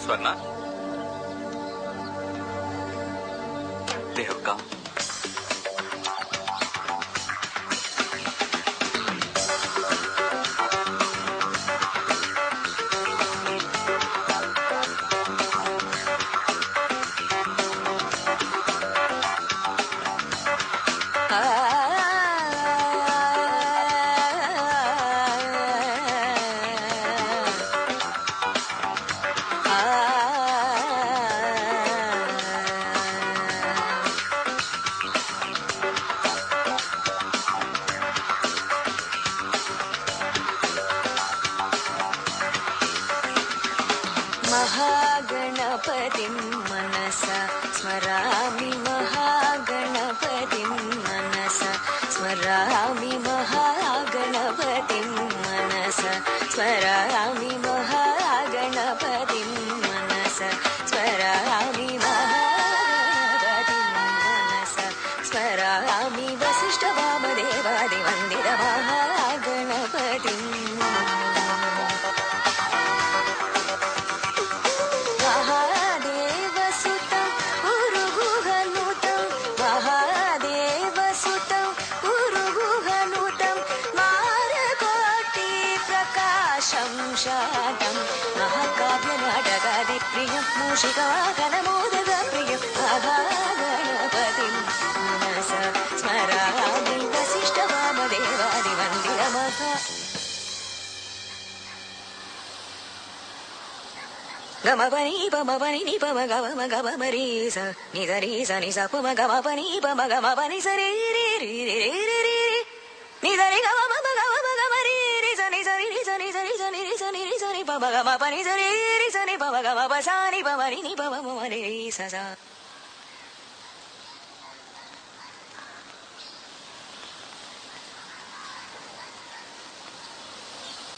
ಸ್ವರ್ಣ ದೇವಕ್ಕ महागणपतिं मनसा स्मरामि महागणपतिं मनसा स्मरामि महागणपतिं मनसा स्मरामि महागणपतिं मनसा स्मरामि महागणपतिं मनसा स्मरामि वसिष्ठवामदेवादिवन्दित महागणपतिं शातं महाकाव्यनाटकादिप्रियं मूषिकावाहनमोदकप्रियं महागणपतिं मनसा स्मरामि वसिष्ठवामदेवादिवन्दितमहा गमपनी पमपनी निपम गम गमरी स निधरी स नि स पुम गमपनी पम गमपनी स रे रे रे रे रे रे निधरी गम गमरी रि स नि स रि रि स नि स रि स नि रि स नि रि स नि पम गमपनी स रे रि स नि पम गम प सा नि पम रि नि पम म रे रि स सा